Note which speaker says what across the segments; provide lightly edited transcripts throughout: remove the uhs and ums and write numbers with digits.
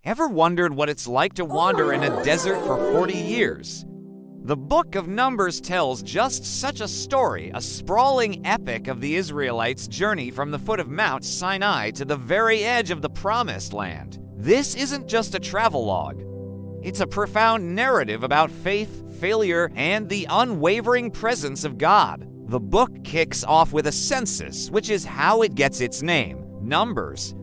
Speaker 1: Ever wondered what it's like to wander in a desert for 40 years? The book of Numbers tells just such a story, a sprawling epic of the Israelites' journey from the foot of Mount Sinai to the very edge of the Promised Land. This isn't just a travelogue. It's a profound narrative about faith, failure, and the unwavering presence of God. The book kicks off with a census, which is how it gets its name, Numbers.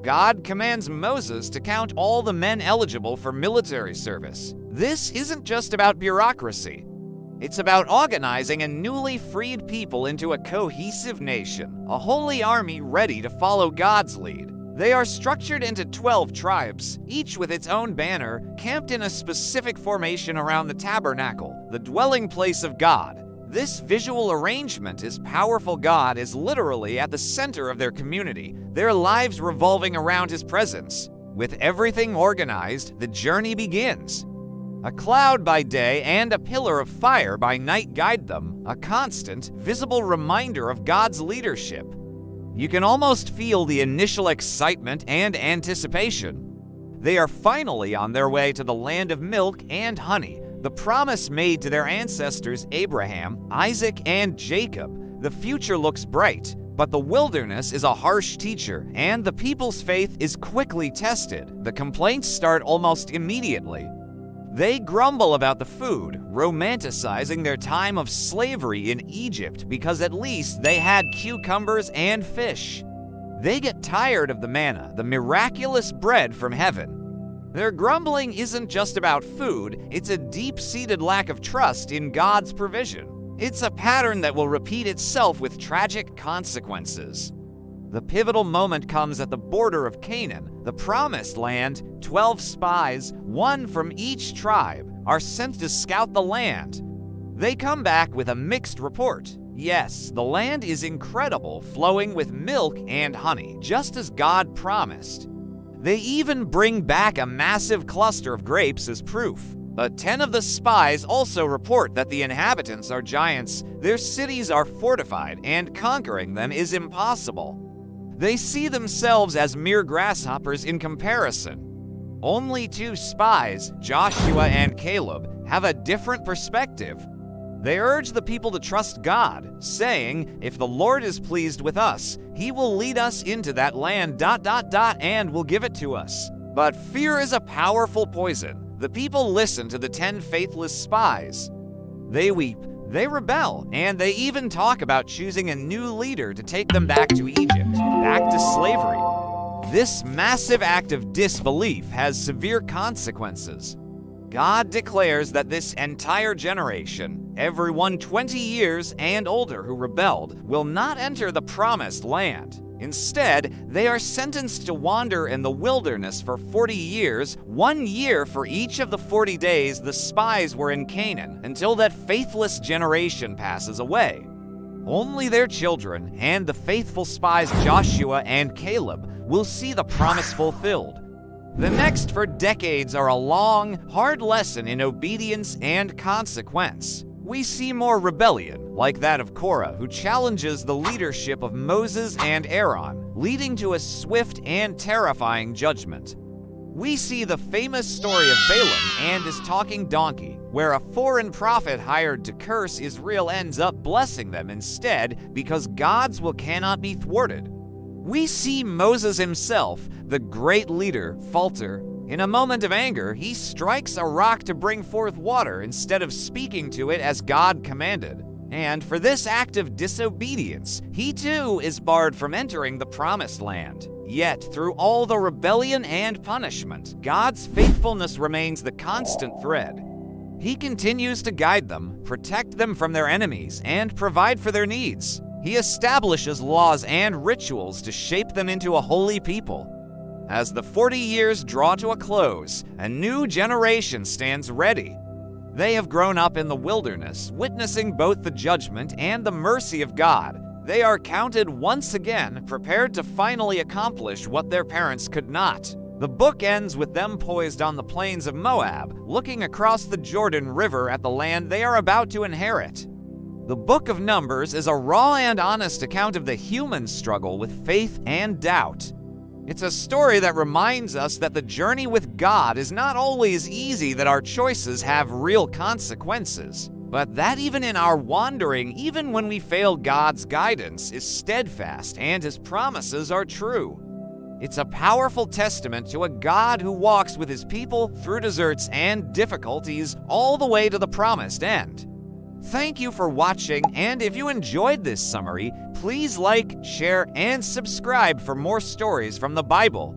Speaker 1: God commands Moses to count all the men eligible for military service. This isn't just about bureaucracy. It's about organizing a newly freed people into a cohesive nation, a holy army ready to follow God's lead. They are structured into 12 tribes, each with its own banner, camped in a specific formation around the tabernacle, the dwelling place of God. This visual arrangement is powerful. God is literally at the center of their community, their lives revolving around His presence. With everything organized, the journey begins. A cloud by day and a pillar of fire by night guide them, a constant, visible reminder of God's leadership. You can almost feel the initial excitement and anticipation. They are finally on their way to the land of milk and honey, the promise made to their ancestors Abraham, Isaac, and Jacob. The future looks bright, but the wilderness is a harsh teacher, and the people's faith is quickly tested. The complaints start almost immediately. They grumble about the food, romanticizing their time of slavery in Egypt because at least they had cucumbers and fish. They get tired of the manna, the miraculous bread from heaven. Their grumbling isn't just about food, it's a deep-seated lack of trust in God's provision. It's a pattern that will repeat itself with tragic consequences. The pivotal moment comes at the border of Canaan, the Promised Land. 12 spies, one from each tribe, are sent to scout the land. They come back with a mixed report. Yes, the land is incredible, flowing with milk and honey, just as God promised. They even bring back a massive cluster of grapes as proof. But 10 of the spies also report that the inhabitants are giants, their cities are fortified, and conquering them is impossible. They see themselves as mere grasshoppers in comparison. Only 2 spies, Joshua and Caleb, have a different perspective. They urge the people to trust God, saying, "If the Lord is pleased with us, He will lead us into that land ... and will give it to us." But fear is a powerful poison. The people listen to the 10 faithless spies. They weep, they rebel, and they even talk about choosing a new leader to take them back to Egypt, back to slavery. This massive act of disbelief has severe consequences. God declares that this entire generation, everyone 20 years and older who rebelled, will not enter the Promised Land. Instead, they are sentenced to wander in the wilderness for 40 years, 1 year for each of the 40 days the spies were in Canaan, until that faithless generation passes away. Only their children and the faithful spies Joshua and Caleb will see the promise fulfilled. The next for decades are a long, hard lesson in obedience and consequence. We see more rebellion, like that of Korah, who challenges the leadership of Moses and Aaron, leading to a swift and terrifying judgment. We see the famous story of Balaam and his talking donkey, where a foreign prophet hired to curse Israel ends up blessing them instead because God's will cannot be thwarted. We see Moses himself, the great leader, falter. In a moment of anger, he strikes a rock to bring forth water instead of speaking to it as God commanded. And for this act of disobedience, he too is barred from entering the Promised Land. Yet, through all the rebellion and punishment, God's faithfulness remains the constant thread. He continues to guide them, protect them from their enemies, and provide for their needs. He establishes laws and rituals to shape them into a holy people. As the 40 years draw to a close, a new generation stands ready. They have grown up in the wilderness, witnessing both the judgment and the mercy of God. They are counted once again, prepared to finally accomplish what their parents could not. The book ends with them poised on the plains of Moab, looking across the Jordan River at the land they are about to inherit. The book of Numbers is a raw and honest account of the human struggle with faith and doubt. It's a story that reminds us that the journey with God is not always easy, that our choices have real consequences, but that even in our wandering, even when we fail, God's guidance is steadfast and His promises are true. It's a powerful testament to a God who walks with His people through deserts and difficulties all the way to the promised end. Thank you for watching, and if you enjoyed this summary, please like, share, and subscribe for more stories from the Bible.